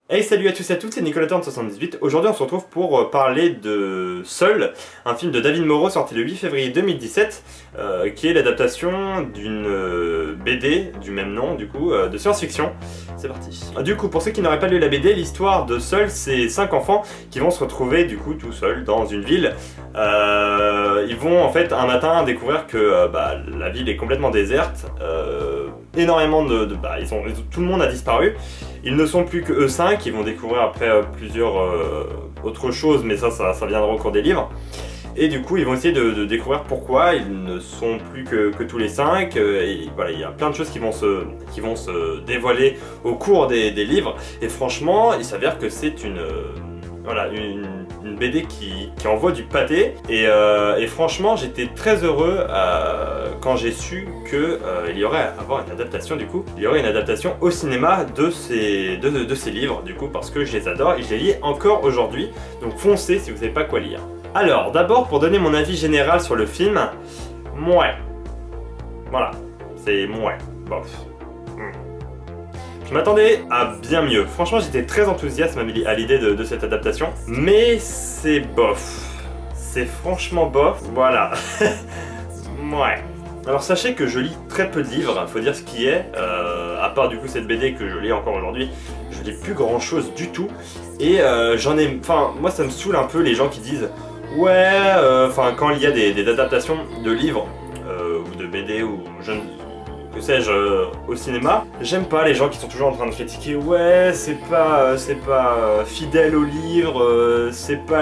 Hey, salut à tous et à toutes, c'est Nicolas Turn 78. Aujourd'hui on se retrouve pour parler de Seul, un film de David Moreau sorti le 8 février 2017, qui est l'adaptation d'une BD du même nom, du coup, de science-fiction. C'est parti. Du coup, pour ceux qui n'auraient pas lu la BD, l'histoire de Seul, c'est 5 enfants qui vont se retrouver du coup tout seuls dans une ville. Ils vont en fait un matin découvrir que la ville est complètement déserte, énormément tout le monde a disparu. Ils ne sont plus que eux 5, ils vont découvrir après plusieurs autres choses, mais ça viendra au cours des livres. Et du coup, ils vont essayer de découvrir pourquoi ils ne sont plus que tous les 5. Et voilà, il y a plein de choses qui vont se dévoiler au cours des livres. Et franchement, il s'avère que c'est une BD qui envoie du pâté. Et franchement, j'étais très heureux quand j'ai su qu'il y aurait à avoir une adaptation du coup. Il y aurait une adaptation au cinéma de ces livres du coup, parce que je les adore et je les lis encore aujourd'hui. Donc foncez si vous savez pas quoi lire. Alors, d'abord, pour donner mon avis général sur le film, mouais. Voilà, c'est mouais, bof. Je m'attendais à bien mieux. Franchement, j'étais très enthousiaste à l'idée de cette adaptation. Mais c'est bof. C'est franchement bof. Voilà. Ouais. Alors sachez que je lis très peu de livres, faut dire ce qui est. À part du coup cette BD que je lis encore aujourd'hui, je lis plus grand chose du tout. Et moi ça me saoule un peu les gens qui disent ouais, quand il y a des adaptations de livres ou de BD ou que sais-je, au cinéma, j'aime pas les gens qui sont toujours en train de critiquer ouais, c'est pas fidèle au livre,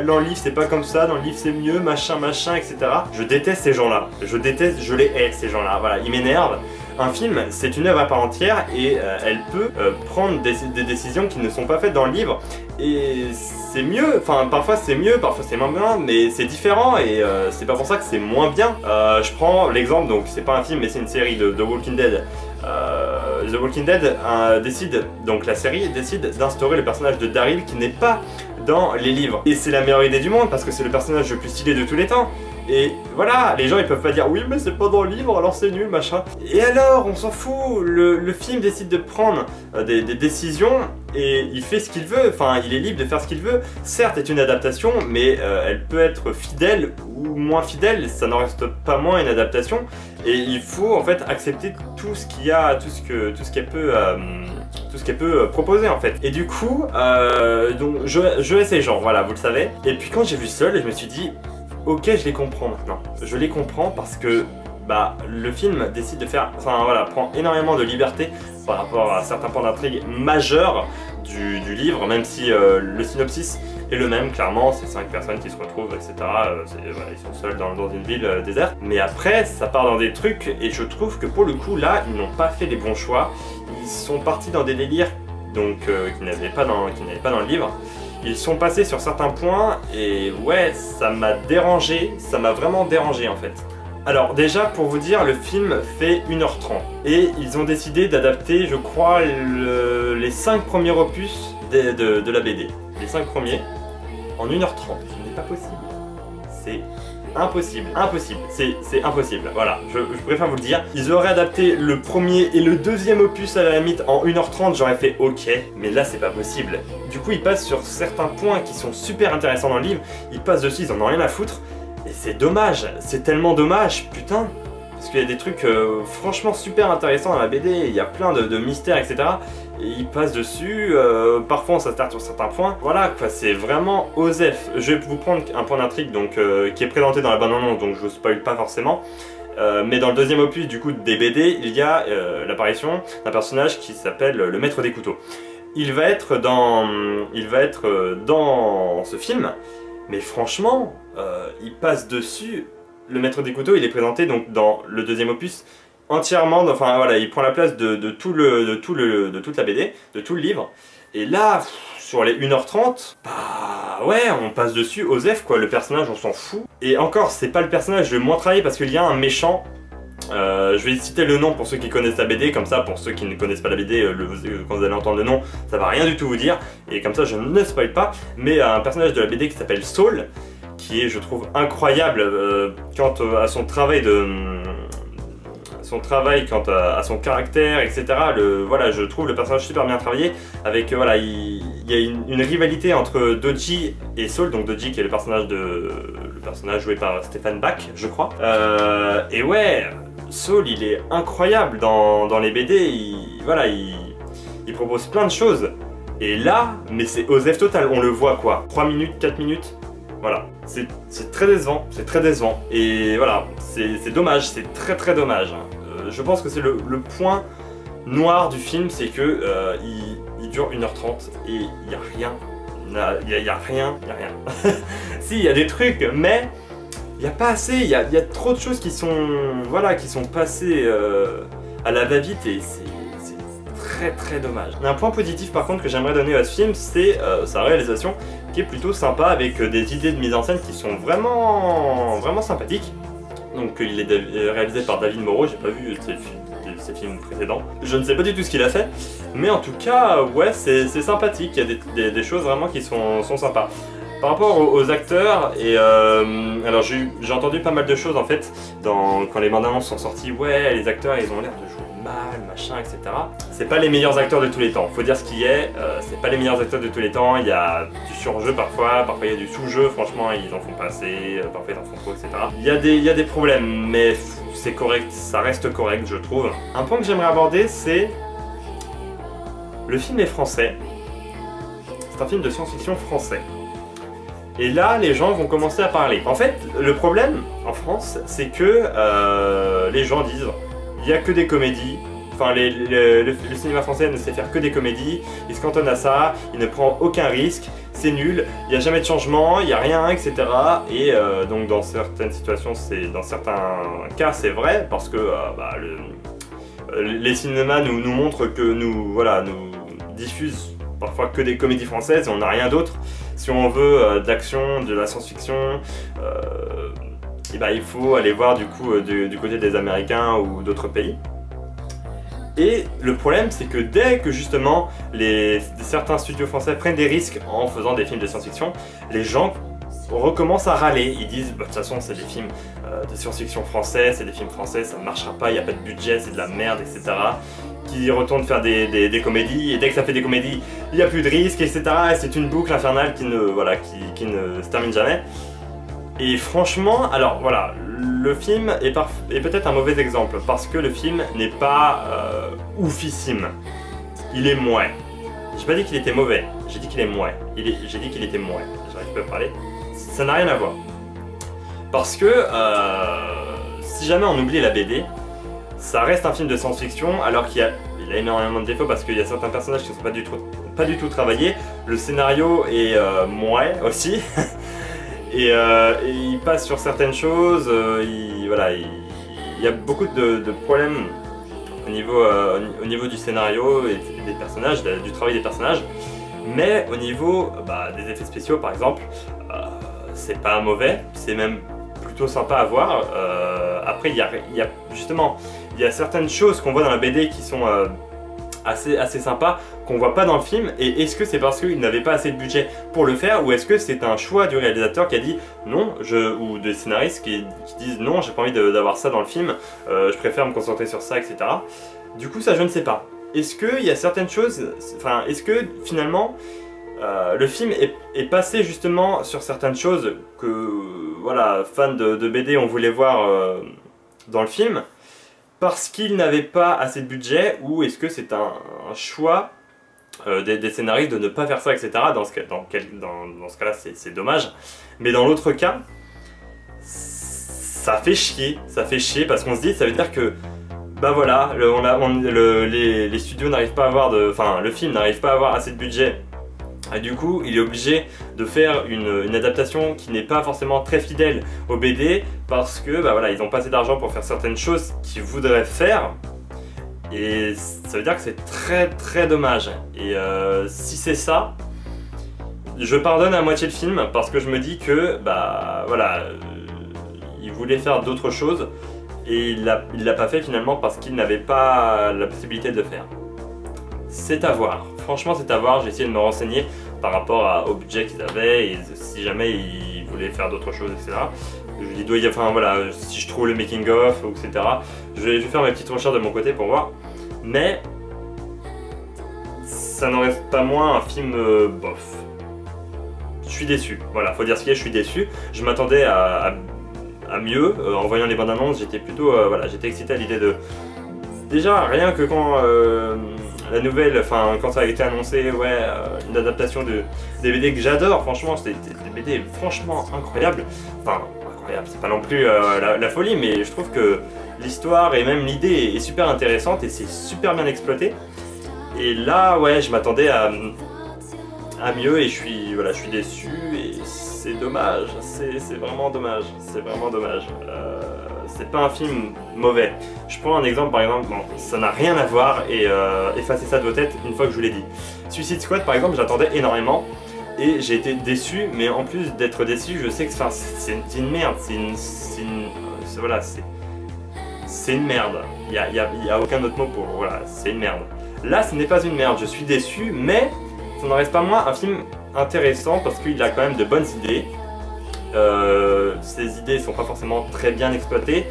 dans le livre c'est pas comme ça, dans le livre c'est mieux, machin, etc. Je déteste ces gens-là, je les hais ces gens-là, voilà, ils m'énervent. Un film, c'est une œuvre à part entière et elle peut prendre des décisions qui ne sont pas faites dans le livre. Et c'est mieux, parfois c'est mieux, parfois c'est moins bien, mais c'est différent et c'est pas pour ça que c'est moins bien. Je prends l'exemple, donc c'est pas un film mais c'est une série de The Walking Dead. The Walking Dead la série décide d'instaurer le personnage de Daryl qui n'est pas dans les livres. Et c'est la meilleure idée du monde parce que c'est le personnage le plus stylé de tous les temps. Et voilà, les gens ils peuvent pas dire oui mais c'est pas dans le livre alors c'est nul machin. Et alors on s'en fout, le film décide de prendre des décisions et il fait ce qu'il veut, il est libre de faire ce qu'il veut. Certes c'est une adaptation mais elle peut être fidèle ou moins fidèle, ça n'en reste pas moins une adaptation. Et il faut en fait accepter tout ce qu'elle peut proposer en fait. Et du coup, donc je hais ces gens, voilà vous le savez. Et puis quand j'ai vu Seul, je me suis dit ok, je les comprends maintenant. Je les comprends parce que le film décide de prend énormément de liberté par rapport à certains points d'intrigue majeurs du livre, même si le synopsis est le même, clairement, c'est 5 personnes qui se retrouvent, etc. Ils sont seuls dans une ville déserte. Mais après, ça part dans des trucs, et je trouve que pour le coup, là, ils n'ont pas fait les bons choix. Ils sont partis dans des délires qui n'avaient pas dans le livre. Ils sont passés sur certains points et ouais, ça m'a dérangé, ça m'a vraiment dérangé en fait. Alors déjà pour vous dire, le film fait 1h30 et ils ont décidé d'adapter je crois les 5 premiers opus de la BD. Les 5 premiers en 1h30, ce n'est pas possible. C'est impossible, c'est impossible, voilà, je préfère vous le dire. Ils auraient adapté le premier et le deuxième opus à la limite en 1h30, j'aurais fait ok, mais là c'est pas possible. Du coup ils passent sur certains points qui sont super intéressants dans le livre, ils passent dessus, ils en ont rien à foutre, et c'est dommage, c'est tellement dommage, putain. Parce qu'il y a des trucs franchement super intéressants dans la BD, il y a plein de mystères, etc. Et ils passent dessus, parfois on s'attarde sur certains points. Voilà, quoi, c'est vraiment osef. Je vais vous prendre un point d'intrigue qui est présenté dans la bande-annonce, donc je vous spoil pas forcément. Mais dans le deuxième opus du coup des BD, il y a l'apparition d'un personnage qui s'appelle le Maître des Couteaux. Il va être dans ce film, mais franchement, il passe dessus. Le Maître des Couteaux, il est présenté donc dans le deuxième opus entièrement, il prend la place de toute la BD, de tout le livre. Et là, sur les 1h30, ouais, on passe dessus, osef quoi, le personnage on s'en fout. Et encore, c'est pas le personnage le moins travaillé parce qu'il y a un méchant. Je vais citer le nom pour ceux qui connaissent la BD, comme ça pour ceux qui ne connaissent pas la BD, quand vous allez entendre le nom, ça va rien du tout vous dire. Et comme ça je ne spoil pas, mais un personnage de la BD qui s'appelle Saul, qui est je trouve incroyable quant à son travail quant à son caractère, etc. Je trouve le personnage super bien travaillé, avec il il y a une rivalité entre Doji et Saul, donc Doji qui est le personnage joué par Stéphane Bach, je crois. Et ouais, Saul il est incroyable dans les BD, il propose plein de choses. Et là, mais c'est osef total, on le voit quoi, 3 minutes, 4 minutes, voilà. C'est très décevant, c'est très décevant. Et voilà, c'est dommage, c'est très dommage. Je pense que c'est le point noir du film, c'est que il dure 1h30 et il n'y a rien. Il y a rien. Si, il y a des trucs, mais il n'y a pas assez, il y a trop de choses qui sont passées à la va-vite et c'est très dommage. Un point positif par contre que j'aimerais donner à ce film, c'est sa réalisation qui est plutôt sympa avec des idées de mise en scène qui sont vraiment sympathiques. Donc il est réalisé par David Moreau, j'ai pas vu ses films précédents. Je ne sais pas du tout ce qu'il a fait, mais en tout cas, ouais, c'est sympathique, il y a des choses vraiment qui sont sympas. Par rapport aux acteurs, et alors j'ai entendu pas mal de choses en fait, quand les bandes annonces sont sorties, ouais, les acteurs ils ont l'air de jouer mal, machin, etc. C'est pas les meilleurs acteurs de tous les temps, faut dire ce qui est, c'est pas les meilleurs acteurs de tous les temps, il y a du surjeu parfois il y a du sous-jeu, franchement ils en font pas assez, parfois ils en font trop, etc. Il y a des problèmes, mais c'est correct, ça reste correct je trouve. Un point que j'aimerais aborder c'est... Le film est français, c'est un film de science-fiction français. Et là, les gens vont commencer à parler. En fait, le problème en France, c'est que les gens disent il n'y a que des comédies. Enfin, le cinéma français ne sait faire que des comédies. Il se cantonne à ça, il ne prend aucun risque, c'est nul, il n'y a jamais de changement, il n'y a rien, etc. Et donc, dans certaines situations, dans certains cas, c'est vrai, parce que les cinémas nous montrent que nous diffusent parfois que des comédies françaises et on n'a rien d'autre. Si on veut de l'action, de la science-fiction, il faut aller voir du coup du côté des Américains ou d'autres pays. Et le problème c'est que dès que justement certains studios français prennent des risques en faisant des films de science-fiction, les gens recommencent à râler. Ils disent de toute façon c'est des films de science-fiction français, c'est des films français, ça ne marchera pas, il n'y a pas de budget, c'est de la merde, etc. Qui retournent faire des comédies, et dès que ça fait des comédies, il n'y a plus de risques, etc. Et c'est une boucle infernale qui ne se termine jamais. Et franchement, alors voilà, le film est peut-être un mauvais exemple, parce que le film n'est pas oufissime. Il est mouais. J'ai pas dit qu'il était mauvais, j'ai dit qu'il est mouais. J'ai dit qu'il était mouais, j'arrive pas à parler. Ça n'a rien à voir. Parce que si jamais on oublie la BD, ça reste un film de science-fiction, alors qu'il a énormément de défauts parce qu'il y a certains personnages qui ne sont pas du tout travaillés. Le scénario est mouais aussi. et il passe sur certaines choses. Il y a beaucoup de problèmes au niveau du scénario et des personnages, du travail des personnages. Mais au niveau des effets spéciaux par exemple, c'est pas mauvais, c'est même plutôt sympa à voir. Après il y a certaines choses qu'on voit dans la BD qui sont assez sympas, qu'on voit pas dans le film. Et est-ce que c'est parce qu'il n'avait pas assez de budget pour le faire, ou est-ce que c'est un choix du réalisateur qui a dit non, ou des scénaristes qui disent non, j'ai pas envie d'avoir ça dans le film, je préfère me concentrer sur ça, etc. Du coup ça je ne sais pas. Est-ce qu'il y a certaines choses, est-ce que finalement le film est passé justement sur certaines choses que fans de BD on voulait voir dans le film, parce qu'il n'avait pas assez de budget, ou est-ce que c'est un choix des scénaristes de ne pas faire ça, etc. Dans ce cas-là, c'est dommage. Mais dans l'autre cas, ça fait chier parce qu'on se dit, ça veut dire que les studios n'arrivent pas à avoir le film n'arrive pas à avoir assez de budget. Et du coup, il est obligé de faire une adaptation qui n'est pas forcément très fidèle au BD, parce que ils n'ont pas assez d'argent pour faire certaines choses qu'ils voudraient faire. Et ça veut dire que c'est très dommage. Et si c'est ça, je pardonne à moitié le film, parce que je me dis que il voulait faire d'autres choses et il l'a pas fait finalement parce qu'il n'avait pas la possibilité de le faire. C'est à voir, franchement c'est à voir, j'ai essayé de me renseigner par rapport au budget qu'ils avaient et si jamais ils voulaient faire d'autres choses, etc. Il doit y avoir, si je trouve le making of, etc. Je vais faire mes petites recherches de mon côté pour voir. Mais ça n'en reste pas moins un film bof. Je suis déçu, voilà, faut dire ce qu'il y a, je suis déçu. Je m'attendais à mieux, en voyant les bandes annonces, j'étais plutôt, voilà, j'étais excité à l'idée de... Déjà, rien que quand la nouvelle, enfin quand ça a été annoncé, ouais, une adaptation des BD que j'adore, franchement, c'était des BD franchement incroyables. Enfin, incroyable, c'est pas non plus la folie, mais je trouve que l'histoire et même l'idée est super intéressante et c'est super bien exploité. Et là, ouais, je m'attendais à mieux et voilà, je suis déçu et c'est dommage, c'est vraiment dommage, c'est vraiment dommage. C'est pas un film mauvais. Je prends un exemple, par exemple, bon, ça n'a rien à voir et effacez ça de vos têtes une fois que je vous l'ai dit. Suicide Squad, par exemple, j'attendais énormément et j'ai été déçu, mais en plus d'être déçu, je sais que c'est une merde, voilà, c'est une merde. Il y a aucun autre mot pour, voilà, c'est une merde. Là, ce n'est pas une merde, je suis déçu, mais ça n'en reste pas moins un film intéressant parce qu'il a quand même de bonnes idées. Ces idées ne sont pas forcément très bien exploitées.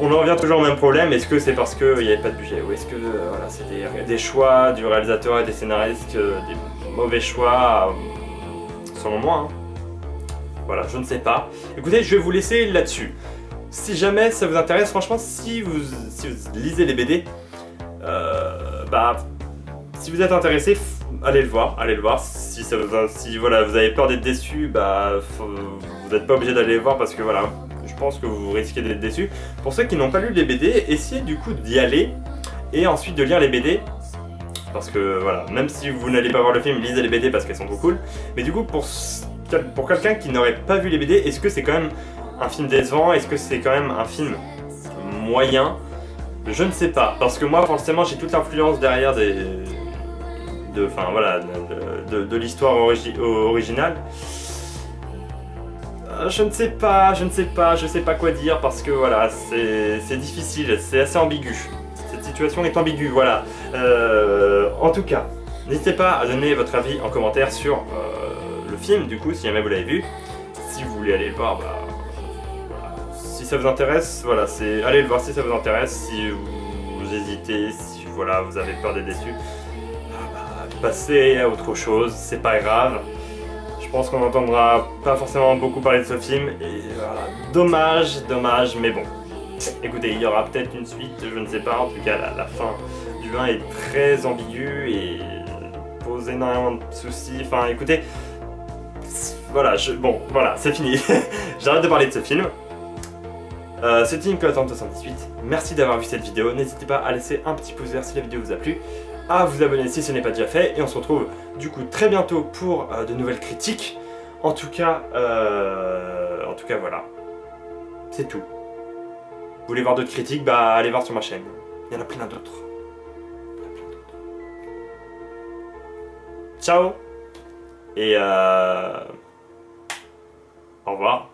On en revient toujours au même problème, est-ce que c'est parce qu'il n'y avait pas de budget ou est-ce que voilà, c'est des choix du réalisateur et des scénaristes, des mauvais choix, selon moi. Hein. Voilà, je ne sais pas. Écoutez, je vais vous laisser là-dessus. Si jamais ça vous intéresse, franchement, si vous lisez les BD, si vous êtes intéressé, allez le voir. Si voilà, vous avez peur d'être déçu, vous n'êtes pas obligé d'aller le voir parce que voilà, je pense que vous risquez d'être déçu. Pour ceux qui n'ont pas lu les BD, essayez du coup d'y aller et ensuite de lire les BD. Parce que voilà, même si vous n'allez pas voir le film, lisez les BD parce qu'elles sont trop cool. Mais du coup, pour quelqu'un qui n'aurait pas vu les BD, est-ce que c'est quand même un film décevant? Est-ce que c'est quand même un film moyen? Je ne sais pas, parce que moi forcément j'ai toute l'influence derrière de l'histoire originale. Je ne sais pas quoi dire parce que voilà, c'est difficile, c'est assez ambigu. Cette situation est ambiguë, voilà. En tout cas, n'hésitez pas à donner votre avis en commentaire sur le film, du coup, si jamais vous l'avez vu. Si vous voulez aller le voir, voilà. Si ça vous intéresse, voilà, allez le voir si ça vous intéresse. Si vous hésitez, si voilà, vous avez peur d'être déçu, passez à autre chose, c'est pas grave. Je pense qu'on n'entendra pas forcément beaucoup parler de ce film et voilà, dommage, mais bon. Écoutez, il y aura peut-être une suite, je ne sais pas, en tout cas la fin du 1 est très ambiguë et pose énormément de soucis. Enfin écoutez, voilà, bon, voilà, c'est fini. J'arrête de parler de ce film. C'était Nicolas78, merci d'avoir vu cette vidéo, n'hésitez pas à laisser un petit pouce vert si la vidéo vous a plu, à vous abonner si ce n'est pas déjà fait, et on se retrouve du coup très bientôt pour de nouvelles critiques. En tout cas voilà, c'est tout. Vous voulez voir d'autres critiques, allez voir sur ma chaîne, il y en a plein d'autres. Ciao. Et au revoir,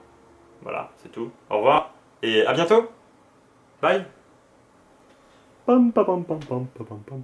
voilà, c'est tout, au revoir. Et à bientôt. Bye. Pam pam pam pam pam pam pam.